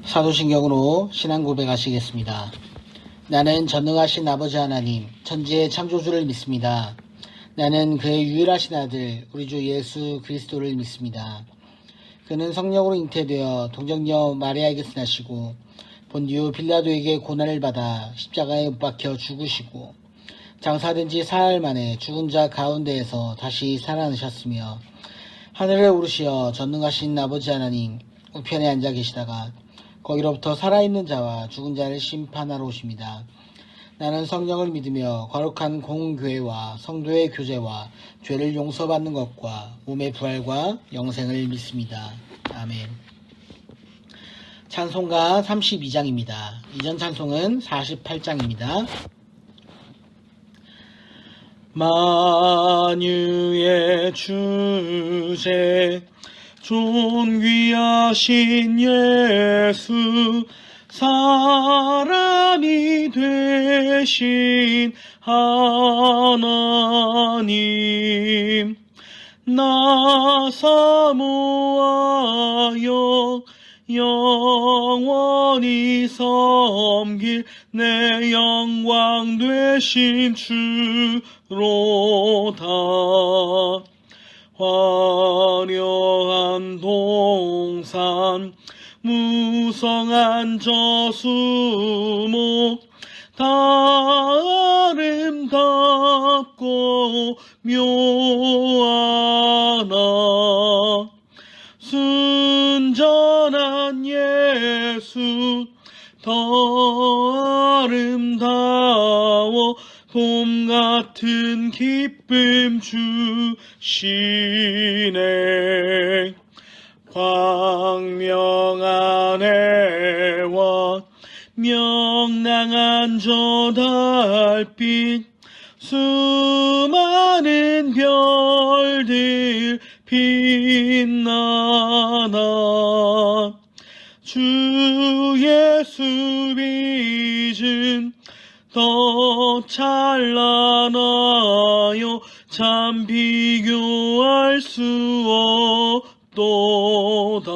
사도신경으로 신앙 고백하시겠습니다. 나는 전능하신 아버지 하나님, 천지의 창조주를 믿습니다. 나는 그의 유일하신 아들, 우리 주 예수 그리스도를 믿습니다. 그는 성령으로 잉태되어 동정녀 마리아에게서 나시고 본디오 빌라도에게 고난을 받아 십자가에 못 박혀 죽으시고 장사된 지 사흘 만에 죽은 자 가운데에서 다시 살아나셨으며 하늘에 오르시어 전능하신 아버지 하나님 우편에 앉아 계시다가 거기로부터 살아있는 자와 죽은 자를 심판하러 오십니다. 나는 성령을 믿으며 거룩한 공교회와 성도의 교제와 죄를 용서받는 것과 몸의 부활과 영생을 믿습니다. 아멘. 찬송가 32장입니다. 이전 찬송은 48장입니다. 만유의 주제 존귀하신 예수 사람이 되신 하나님 나 사모하여 영원히 섬길 내 영광 되신 주로다. 화려한 동산 무성한 저수목 다 아름답고 묘하나 순전한 예수 더 아름다워 봄 같은 기쁨 주시네. 광명한 해와 명랑한 저 달빛 수많은 별들 빛나나 주 예수 빛은 더 찬란하여 참 비교할 수 없도다.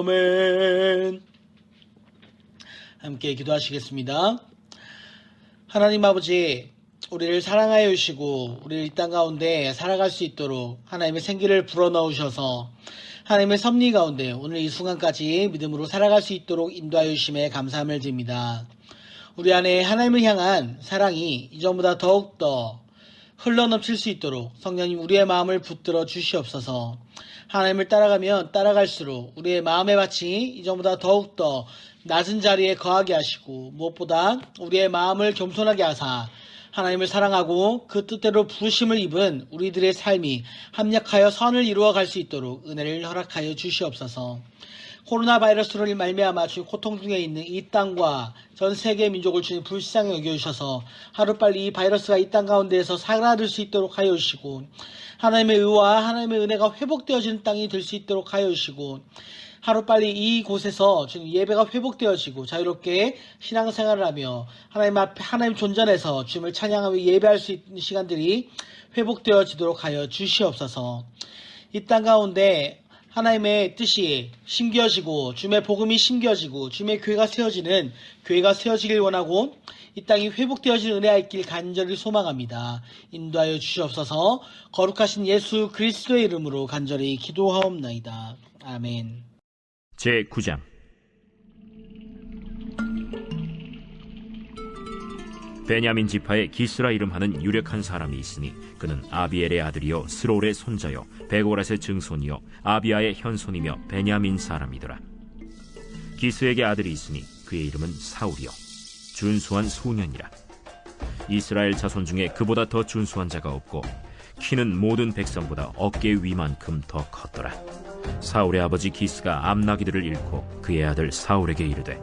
아멘. 함께 기도하시겠습니다. 하나님 아버지, 우리를 사랑하여 주시고 우리를 이 땅 가운데 살아갈 수 있도록 하나님의 생기를 불어넣으셔서 하나님의 섭리 가운데 오늘 이 순간까지 믿음으로 살아갈 수 있도록 인도하여 주심에 감사함을 드립니다. 우리 안에 하나님을 향한 사랑이 이전보다 더욱더 흘러넘칠 수 있도록 성령님 우리의 마음을 붙들어 주시옵소서. 하나님을 따라가면 따라갈수록 우리의 마음의 밭이 이전보다 더욱더 낮은 자리에 거하게 하시고 무엇보다 우리의 마음을 겸손하게 하사 하나님을 사랑하고 그 뜻대로 부르심을 입은 우리들의 삶이 합력하여 선을 이루어 갈 수 있도록 은혜를 허락하여 주시옵소서. 코로나 바이러스로 말미암아 주님 고통 중에 있는 이 땅과 전 세계 민족을 주님 불쌍히 여겨주셔서 하루빨리 이 바이러스가 이 땅 가운데에서 사라질 수 있도록 하여 주시고 하나님의 의와 하나님의 은혜가 회복되어지는 땅이 될 수 있도록 하여 주시고 하루빨리 이곳에서 주님 예배가 회복되어지고 자유롭게 신앙생활을 하며 하나님 앞에 하나님 존전에서 주님을 찬양하며 예배할 수 있는 시간들이 회복되어지도록 하여 주시옵소서. 이 땅 가운데 하나님의 뜻이 심겨지고 주님의 복음이 심겨지고 주님의 교회가 세워지길 원하고 이 땅이 회복되어지는 은혜가 있길 간절히 소망합니다. 인도하여 주시옵소서. 거룩하신 예수 그리스도의 이름으로 간절히 기도하옵나이다. 아멘. 제9장 베냐민 지파에 기스라 이름하는 유력한 사람이 있으니 그는 아비엘의 아들이요 스롤의 손자요 베고랏의 증손이요 아비아의 현손이며 베냐민 사람이더라. 기스에게 아들이 있으니 그의 이름은 사울이요 준수한 소년이라. 이스라엘 자손 중에 그보다 더 준수한 자가 없고 키는 모든 백성보다 어깨 위만큼 더 컸더라. 사울의 아버지 기스가 암나기들을 잃고 그의 아들 사울에게 이르되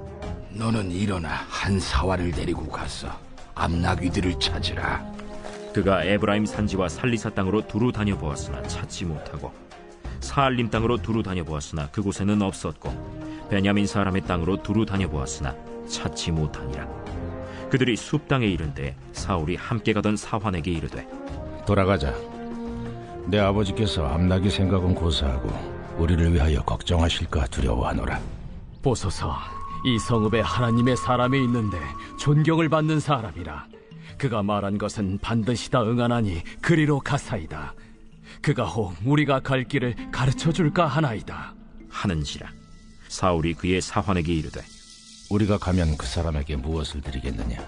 너는 일어나 한 사활을 데리고 가서 암나귀들을 찾으라. 그가 에브라임 산지와 살리사 땅으로 두루 다녀보았으나 찾지 못하고 사알림 땅으로 두루 다녀보았으나 그곳에는 없었고 베냐민 사람의 땅으로 두루 다녀보았으나 찾지 못하니라. 그들이 숲 땅에 이른 때 사울이 함께 가던 사환에게 이르되 돌아가자. 내 아버지께서 암나귀 생각은 고사하고 우리를 위하여 걱정하실까 두려워하노라. 보소서, 이 성읍에 하나님의 사람이 있는데 존경을 받는 사람이라. 그가 말한 것은 반드시 다 응하나니 그리로 가사이다. 그가 혹 우리가 갈 길을 가르쳐 줄까 하나이다. 하는지라. 사울이 그의 사환에게 이르되 우리가 가면 그 사람에게 무엇을 드리겠느냐?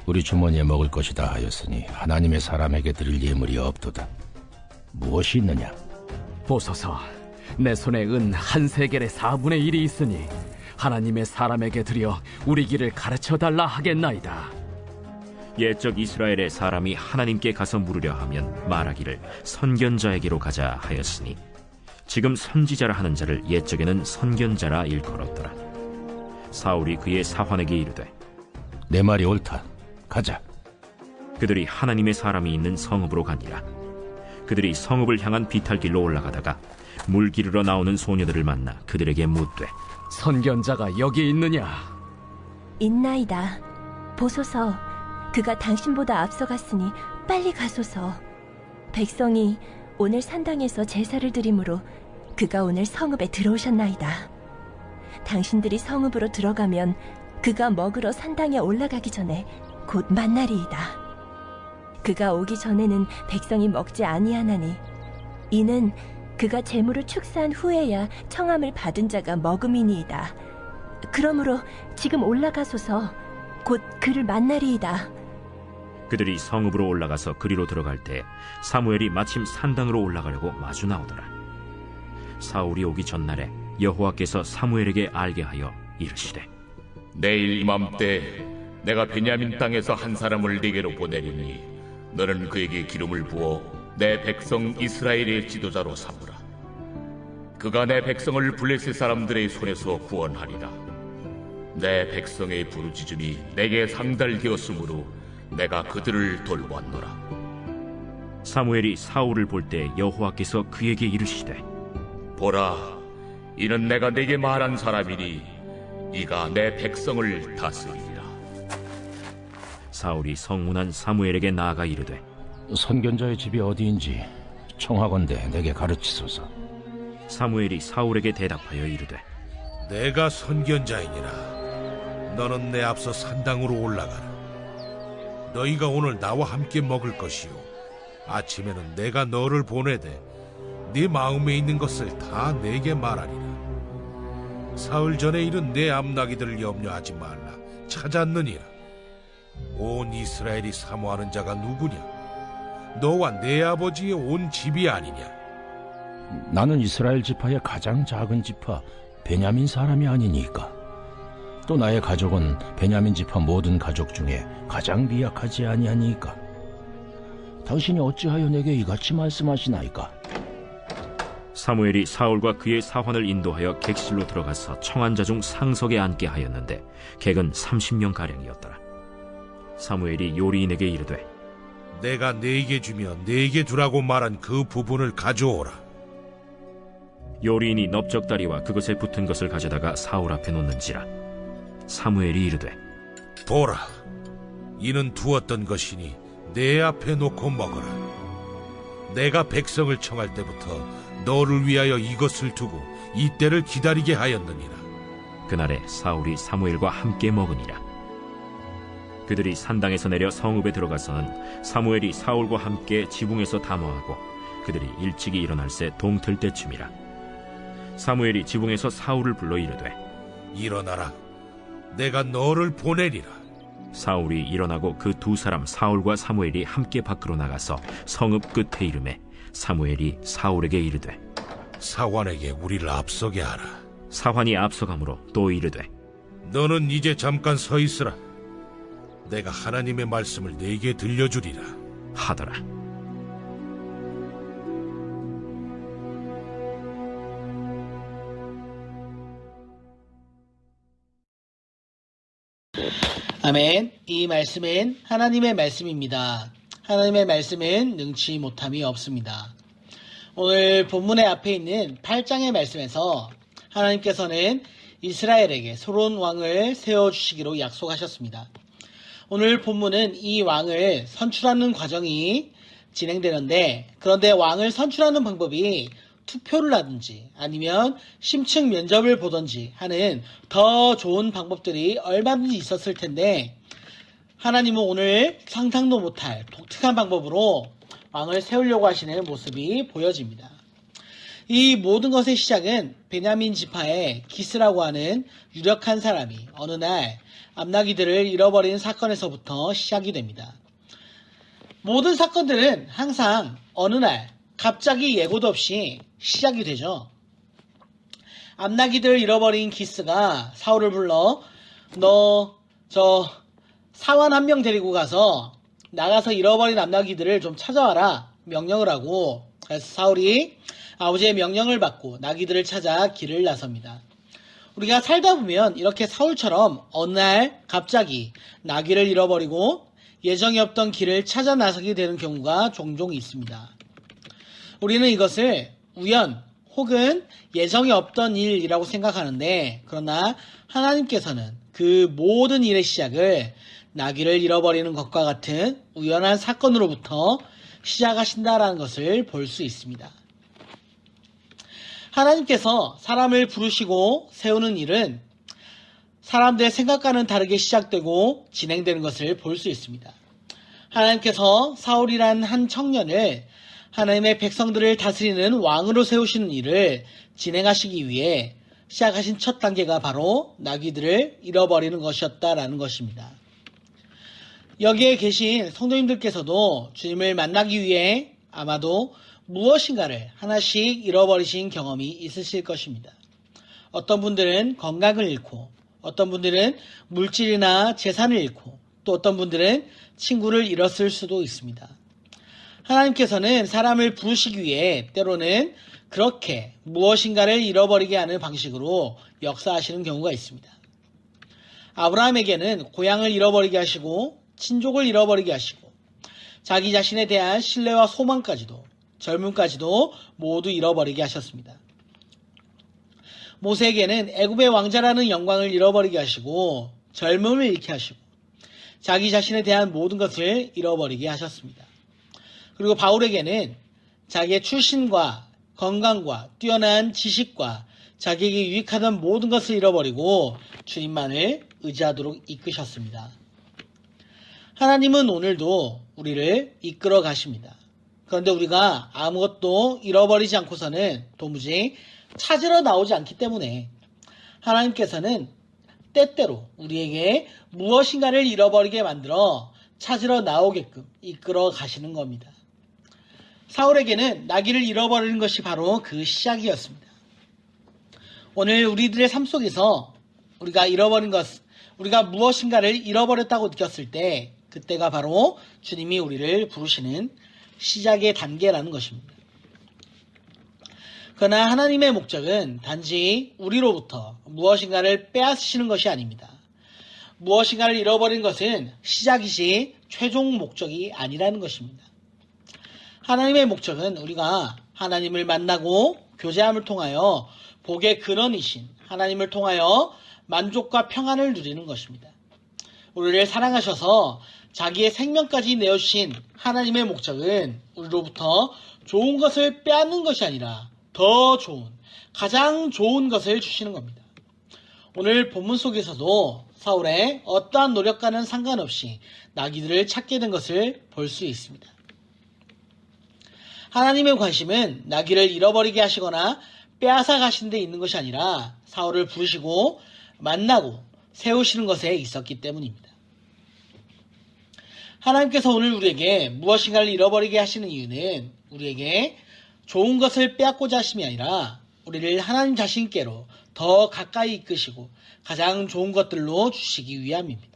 우리 주머니에 먹을 것이다 하였으니 하나님의 사람에게 드릴 예물이 없도다. 무엇이 있느냐? 보소서, 내 손에 은 한 세겔의 4분의 1이 있으니 하나님의 사람에게 드려 우리 길을 가르쳐 달라 하겠나이다. 옛적 이스라엘의 사람이 하나님께 가서 물으려 하면 말하기를 선견자에게로 가자 하였으니 지금 선지자라 하는 자를 옛적에는 선견자라 일컬었더라. 사울이 그의 사환에게 이르되 내 말이 옳다. 가자. 그들이 하나님의 사람이 있는 성읍으로 가니라. 그들이 성읍을 향한 비탈길로 올라가다가 물 기르러 나오는 소녀들을 만나 그들에게 묻되 선견자가 여기 있느냐? 있나이다. 보소서, 그가 당신보다 앞서갔으니 빨리 가소서. 백성이 오늘 산당에서 제사를 드리므로 그가 오늘 성읍에 들어오셨나이다. 당신들이 성읍으로 들어가면 그가 먹으러 산당에 올라가기 전에 곧 만나리이다. 그가 오기 전에는 백성이 먹지 아니하나니 이는 그가 재물을 축사한 후에야 청함을 받은 자가 먹음이니이다. 그러므로 지금 올라가소서. 곧 그를 만나리이다. 그들이 성읍으로 올라가서 그리로 들어갈 때 사무엘이 마침 산당으로 올라가려고 마주 나오더라. 사울이 오기 전날에 여호와께서 사무엘에게 알게 하여 이르시되 내일 이맘때 내가 베냐민 땅에서 한 사람을 네게로 보내리니 너는 그에게 기름을 부어 내 백성 이스라엘의 지도자로 삼으라. 그가 내 백성을 블레셋 사람들의 손에서 구원하리라. 내 백성의 부르짖음이 내게 상달되었으므로 내가 그들을 돌보았노라. 사무엘이 사울을 볼 때 여호와께서 그에게 이르시되 보라, 이는 내가 네게 말한 사람이니 이가 내 백성을 다스리리라. 사울이 성문한 사무엘에게 나아가 이르되 선견자의 집이 어디인지 청하건대 내게 가르치소서. 사무엘이 사울에게 대답하여 이르되 내가 선견자이니라. 너는 내 앞서 산당으로 올라가라. 너희가 오늘 나와 함께 먹을 것이요 아침에는 내가 너를 보내되 네 마음에 있는 것을 다 내게 말하리라. 사흘 전에 이른 내 암나기들을 염려하지 말라. 찾았느니라. 온 이스라엘이 사모하는 자가 누구냐? 너와 내 아버지의 온 집이 아니냐? 나는 이스라엘 지파의 가장 작은 지파 베냐민 사람이 아니니까. 또 나의 가족은 베냐민 지파 모든 가족 중에 가장 미약하지 아니하니까. 당신이 어찌하여 내게 이같이 말씀하시나이까? 사무엘이 사울과 그의 사환을 인도하여 객실로 들어가서 청한 자 중 상석에 앉게 하였는데 객은 30명가량이었더라. 사무엘이 요리인에게 이르되 내가 네게 주며 네게 두라고 말한 그 부분을 가져오라. 요리인이 넓적다리와 그것에 붙은 것을 가져다가 사울 앞에 놓는지라. 사무엘이 이르되 보라, 이는 두었던 것이니 내 앞에 놓고 먹어라. 내가 백성을 청할 때부터 너를 위하여 이것을 두고 이때를 기다리게 하였느니라. 그날에 사울이 사무엘과 함께 먹으니라. 그들이 산당에서 내려 성읍에 들어가서는 사무엘이 사울과 함께 지붕에서 담화하고 그들이 일찍이 일어날새 동틀 때쯤이라. 사무엘이 지붕에서 사울을 불러 이르되 일어나라. 내가 너를 보내리라. 사울이 일어나고 그 두 사람 사울과 사무엘이 함께 밖으로 나가서 성읍 끝에 이르매 사무엘이 사울에게 이르되 사환에게 우리를 앞서게 하라. 사환이 앞서가므로 또 이르되 너는 이제 잠깐 서 있으라. 내가 하나님의 말씀을 네게 들려주리라 하더라. 아멘. 이 말씀은 하나님의 말씀입니다. 하나님의 말씀은 능치 못함이 없습니다. 오늘 본문의 앞에 있는 8장의 말씀에서 하나님께서는 이스라엘에게 새로운 왕을 세워주시기로 약속하셨습니다. 오늘 본문은 이 왕을 선출하는 과정이 진행되는데, 그런데 왕을 선출하는 방법이 투표를 하든지 아니면 심층 면접을 보든지 하는 더 좋은 방법들이 얼마든지 있었을 텐데 하나님은 오늘 상상도 못할 독특한 방법으로 왕을 세우려고 하시는 모습이 보여집니다. 이 모든 것의 시작은 베냐민 지파의 기스라고 하는 유력한 사람이 어느 날 암나기들을 잃어버린 사건에서부터 시작이 됩니다. 모든 사건들은 항상 어느 날 갑자기 예고도 없이 시작이 되죠. 암나기들을 잃어버린 기스가 사울을 불러 너 사원 한 명 데리고 가서 나가서 잃어버린 암나기들을 좀 찾아와라 명령을 하고, 그래서 사울이 아버지의 명령을 받고 나귀들을 찾아 길을 나섭니다. 우리가 살다 보면 이렇게 사울처럼 어느 날 갑자기 나귀를 잃어버리고 예정이 없던 길을 찾아 나서게 되는 경우가 종종 있습니다. 우리는 이것을 우연 혹은 예정이 없던 일이라고 생각하는데, 그러나 하나님께서는 그 모든 일의 시작을 나귀를 잃어버리는 것과 같은 우연한 사건으로부터 시작하신다라는 것을 볼 수 있습니다. 하나님께서 사람을 부르시고 세우는 일은 사람들의 생각과는 다르게 시작되고 진행되는 것을 볼 수 있습니다. 하나님께서 사울이란 한 청년을 하나님의 백성들을 다스리는 왕으로 세우시는 일을 진행하시기 위해 시작하신 첫 단계가 바로 나귀들을 잃어버리는 것이었다라는 것입니다. 여기에 계신 성도님들께서도 주님을 만나기 위해 아마도 무엇인가를 하나씩 잃어버리신 경험이 있으실 것입니다. 어떤 분들은 건강을 잃고, 어떤 분들은 물질이나 재산을 잃고, 또 어떤 분들은 친구를 잃었을 수도 있습니다. 하나님께서는 사람을 부르시기 위해 때로는 그렇게 무엇인가를 잃어버리게 하는 방식으로 역사하시는 경우가 있습니다. 아브라함에게는 고향을 잃어버리게 하시고 친족을 잃어버리게 하시고 자기 자신에 대한 신뢰와 소망까지도, 젊음까지도 모두 잃어버리게 하셨습니다. 모세에게는 애굽의 왕자라는 영광을 잃어버리게 하시고 젊음을 잃게 하시고 자기 자신에 대한 모든 것을 잃어버리게 하셨습니다. 그리고 바울에게는 자기의 출신과 건강과 뛰어난 지식과 자기에게 유익하던 모든 것을 잃어버리고 주님만을 의지하도록 이끄셨습니다. 하나님은 오늘도 우리를 이끌어 가십니다. 그런데 우리가 아무것도 잃어버리지 않고서는 도무지 찾으러 나오지 않기 때문에 하나님께서는 때때로 우리에게 무엇인가를 잃어버리게 만들어 찾으러 나오게끔 이끌어 가시는 겁니다. 사울에게는 나귀를 잃어버리는 것이 바로 그 시작이었습니다. 오늘 우리들의 삶 속에서 우리가 잃어버린 것, 우리가 무엇인가를 잃어버렸다고 느꼈을 때 그때가 바로 주님이 우리를 부르시는 시작의 단계라는 것입니다. 그러나 하나님의 목적은 단지 우리로부터 무엇인가를 빼앗으시는 것이 아닙니다. 무엇인가를 잃어버린 것은 시작이지 최종 목적이 아니라는 것입니다. 하나님의 목적은 우리가 하나님을 만나고 교제함을 통하여 복의 근원이신 하나님을 통하여 만족과 평안을 누리는 것입니다. 우리를 사랑하셔서 자기의 생명까지 내어주신 하나님의 목적은 우리로부터 좋은 것을 빼앗는 것이 아니라 더 좋은, 가장 좋은 것을 주시는 겁니다. 오늘 본문 속에서도 사울의 어떠한 노력과는 상관없이 나귀들을 찾게 된 것을 볼 수 있습니다. 하나님의 관심은 나귀를 잃어버리게 하시거나 빼앗아 가신 데 있는 것이 아니라 사울을 부르시고 만나고 세우시는 것에 있었기 때문입니다. 하나님께서 오늘 우리에게 무엇인가를 잃어버리게 하시는 이유는 우리에게 좋은 것을 빼앗고자 하심이 아니라 우리를 하나님 자신께로 더 가까이 이끄시고 가장 좋은 것들로 주시기 위함입니다.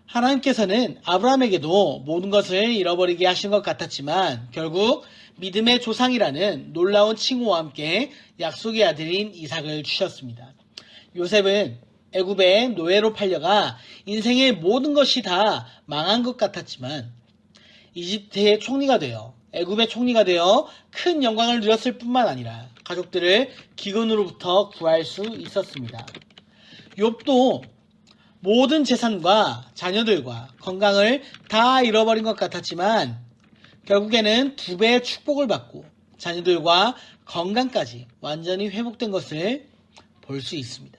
하나님께서는 아브라함에게도 모든 것을 잃어버리게 하신 것 같았지만 결국 믿음의 조상이라는 놀라운 칭호와 함께 약속의 아들인 이삭을 주셨습니다. 요셉은 애굽의 노예로 팔려가 인생의 모든 것이 다 망한 것 같았지만 이집트의 총리가 되어 애굽의 총리가 되어 큰 영광을 누렸을 뿐만 아니라 가족들을 기근으로부터 구할 수 있었습니다. 욥도 모든 재산과 자녀들과 건강을 다 잃어버린 것 같았지만 결국에는 2배의 축복을 받고 자녀들과 건강까지 완전히 회복된 것을 볼 수 있습니다.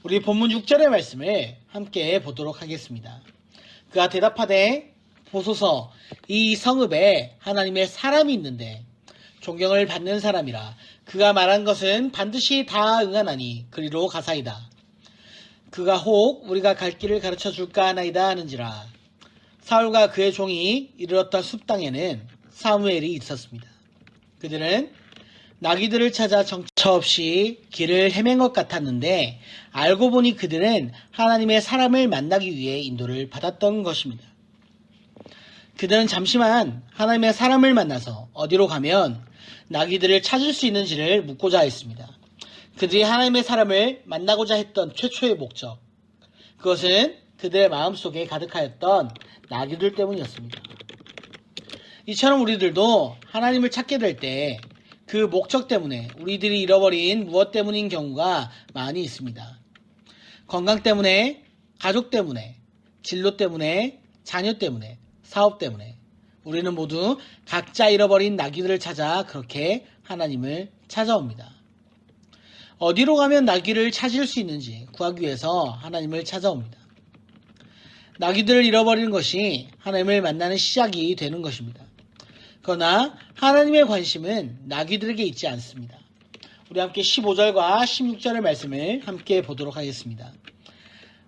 우리 본문 6절의 말씀을 함께 보도록 하겠습니다. 그가 대답하되 보소서 이 성읍에 하나님의 사람이 있는데 존경을 받는 사람이라 그가 말한 것은 반드시 다 응하나니 그리로 가사이다. 그가 혹 우리가 갈 길을 가르쳐 줄까 하나이다 하는지라. 사울과 그의 종이 이르렀던 숲 땅에는 사무엘이 있었습니다. 그들은 나귀들을 찾아 정처 없이 길을 헤맨 것 같았는데 알고 보니 그들은 하나님의 사람을 만나기 위해 인도를 받았던 것입니다. 그들은 잠시만 하나님의 사람을 만나서 어디로 가면 나귀들을 찾을 수 있는지를 묻고자 했습니다. 그들이 하나님의 사람을 만나고자 했던 최초의 목적, 그것은 그들의 마음속에 가득하였던 나귀들 때문이었습니다. 이처럼 우리들도 하나님을 찾게 될 때 그 목적 때문에 우리들이 잃어버린 무엇 때문인 경우가 많이 있습니다. 건강 때문에, 가족 때문에, 진로 때문에, 자녀 때문에, 사업 때문에 우리는 모두 각자 잃어버린 나귀들을 찾아 그렇게 하나님을 찾아옵니다. 어디로 가면 나귀를 찾을 수 있는지 구하기 위해서 하나님을 찾아옵니다. 나귀들을 잃어버리는 것이 하나님을 만나는 시작이 되는 것입니다. 그러나 하나님의 관심은 나귀들에게 있지 않습니다. 우리 함께 15절과 16절의 말씀을 함께 보도록 하겠습니다.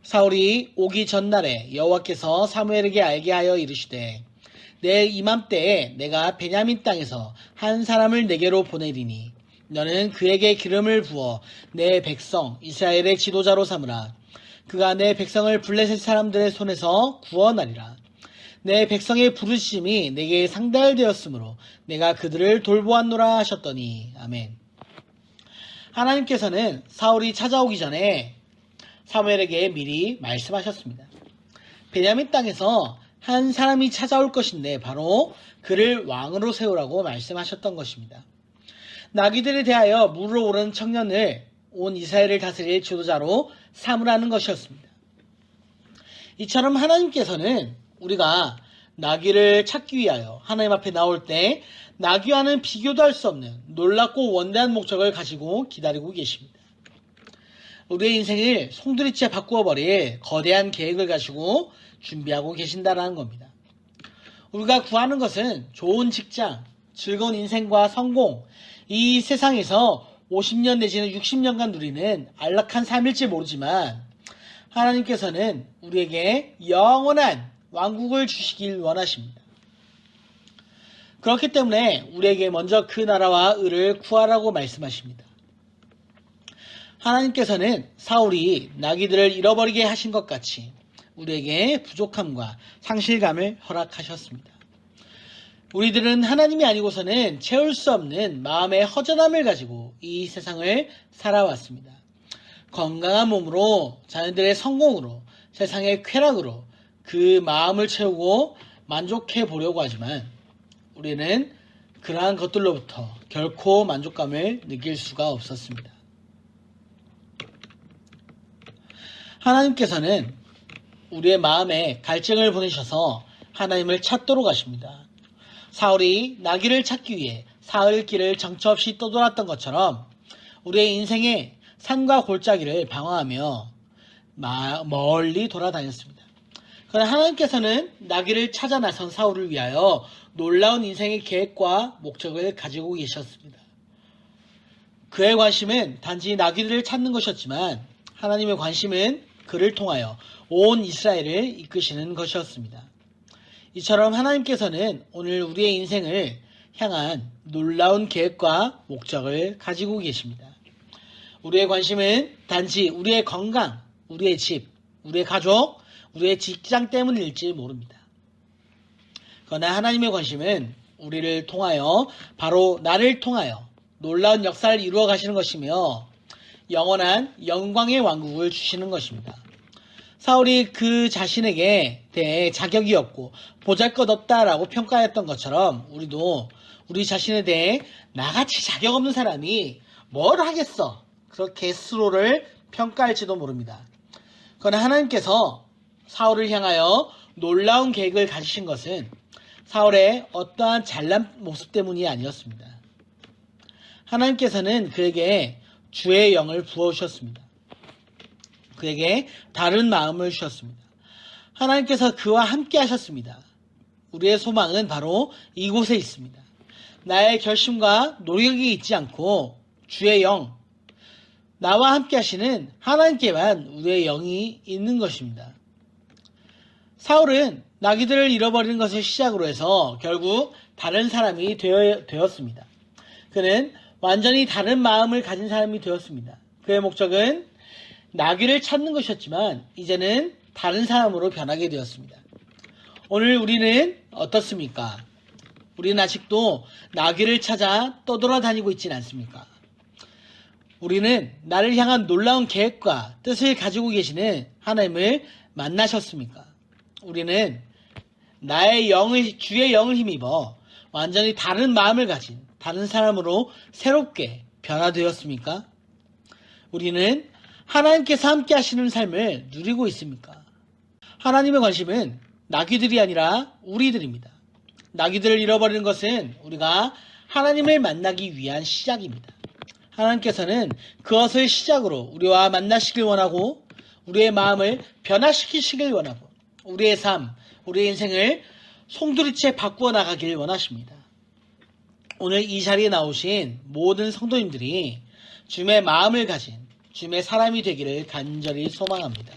사울이 오기 전날에 여호와께서 사무엘에게 알게 하여 이르시되 내일 이맘때에 내가 베냐민 땅에서 한 사람을 내게로 보내리니 너는 그에게 기름을 부어 내 백성 이스라엘의 지도자로 삼으라. 그가 내 백성을 블레셋 사람들의 손에서 구원하리라. 내 백성의 부르심이 내게 상달되었으므로 내가 그들을 돌보았노라 하셨더니 아멘. 하나님께서는 사울이 찾아오기 전에 사무엘에게 미리 말씀하셨습니다. 베냐민 땅에서 한 사람이 찾아올 것인데 바로 그를 왕으로 세우라고 말씀하셨던 것입니다. 나귀들에 대하여 물으러 오른 청년을 온 이스라엘을 다스릴 지도자로 삼으라는 것이었습니다. 이처럼 하나님께서는 우리가 나귀를 찾기 위하여 하나님 앞에 나올 때 나귀와는 비교도 할 수 없는 놀랍고 원대한 목적을 가지고 기다리고 계십니다. 우리의 인생을 송두리째 바꾸어 버릴 거대한 계획을 가지고 준비하고 계신다는 겁니다. 우리가 구하는 것은 좋은 직장, 즐거운 인생과 성공, 이 세상에서 50년 내지는 60년간 누리는 안락한 삶일지 모르지만 하나님께서는 우리에게 영원한 왕국을 주시길 원하십니다. 그렇기 때문에 우리에게 먼저 그 나라와 의를 구하라고 말씀하십니다. 하나님께서는 사울이 나귀들을 잃어버리게 하신 것 같이 우리에게 부족함과 상실감을 허락하셨습니다. 우리들은 하나님이 아니고서는 채울 수 없는 마음의 허전함을 가지고 이 세상을 살아왔습니다. 건강한 몸으로, 자녀들의 성공으로, 세상의 쾌락으로 그 마음을 채우고 만족해 보려고 하지만 우리는 그러한 것들로부터 결코 만족감을 느낄 수가 없었습니다. 하나님께서는 우리의 마음에 갈증을 보내셔서 하나님을 찾도록 하십니다. 사울이 나귀를 찾기 위해 사흘 길을 정처 없이 떠돌았던 것처럼 우리의 인생에 산과 골짜기를 방황하며 멀리 돌아다녔습니다. 그러나 하나님께서는 나귀를 찾아 나선 사울을 위하여 놀라운 인생의 계획과 목적을 가지고 계셨습니다. 그의 관심은 단지 나귀들을 찾는 것이었지만 하나님의 관심은 그를 통하여 온 이스라엘을 이끄시는 것이었습니다. 이처럼 하나님께서는 오늘 우리의 인생을 향한 놀라운 계획과 목적을 가지고 계십니다. 우리의 관심은 단지 우리의 건강, 우리의 집, 우리의 가족, 우리의 직장 때문일지 모릅니다. 그러나 하나님의 관심은 우리를 통하여, 바로 나를 통하여 놀라운 역사를 이루어 가시는 것이며 영원한 영광의 왕국을 주시는 것입니다. 사울이 그 자신에게 대해 자격이 없고 보잘것없다라고 평가했던 것처럼 우리도 우리 자신에 대해 나같이 자격 없는 사람이 뭘 하겠어, 그렇게 스스로를 평가할지도 모릅니다. 그러나 하나님께서 사울을 향하여 놀라운 계획을 가지신 것은 사울의 어떠한 잘난 모습 때문이 아니었습니다. 하나님께서는 그에게 주의 영을 부어주셨습니다. 그에게 다른 마음을 주셨습니다. 하나님께서 그와 함께 하셨습니다. 우리의 소망은 바로 이곳에 있습니다. 나의 결심과 노력이 있지 않고 주의 영, 나와 함께 하시는 하나님께만 우리의 영이 있는 것입니다. 사울은 나귀들을 잃어버리는 것을 시작으로 해서 결국 다른 사람이 되었습니다. 그는 완전히 다른 마음을 가진 사람이 되었습니다. 그의 목적은 나귀를 찾는 것이었지만 이제는 다른 사람으로 변하게 되었습니다. 오늘 우리는 어떻습니까? 우리는 아직도 나귀를 찾아 떠돌아다니고 있지는 않습니까? 우리는 나를 향한 놀라운 계획과 뜻을 가지고 계시는 하나님을 만나셨습니까? 우리는 주의 영을 힘입어 완전히 다른 마음을 가진 다른 사람으로 새롭게 변화되었습니까? 우리는 하나님께서 함께 하시는 삶을 누리고 있습니까? 하나님의 관심은 나귀들이 아니라 우리들입니다. 나귀들을 잃어버리는 것은 우리가 하나님을 만나기 위한 시작입니다. 하나님께서는 그것을 시작으로 우리와 만나시길 원하고 우리의 마음을 변화시키시길 원하고 우리의 삶, 우리의 인생을 송두리째 바꾸어 나가길 원하십니다. 오늘 이 자리에 나오신 모든 성도님들이 주님의 마음을 가진 주님의 사람이 되기를 간절히 소망합니다.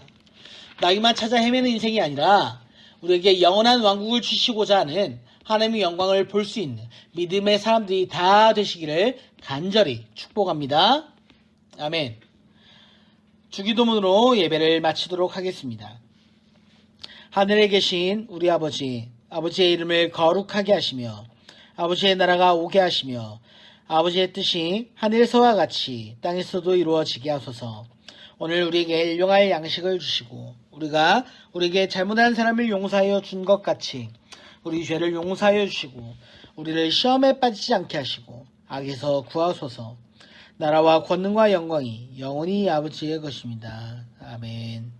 나기만 찾아 헤매는 인생이 아니라 우리에게 영원한 왕국을 주시고자 하는 하나님의 영광을 볼 수 있는 믿음의 사람들이 다 되시기를 간절히 축복합니다. 아멘. 주기도문으로 예배를 마치도록 하겠습니다. 하늘에 계신 우리 아버지, 아버지의 이름을 거룩하게 하시며 아버지의 나라가 오게 하시며 아버지의 뜻이 하늘에서와 같이 땅에서도 이루어지게 하소서. 오늘 우리에게 일용할 양식을 주시고 우리가 우리에게 잘못한 사람을 용서하여 준 것 같이 우리 죄를 용서하여 주시고 우리를 시험에 빠지지 않게 하시고 악에서 구하소서. 나라와 권능과 영광이 영원히 아버지의 것입니다. 아멘.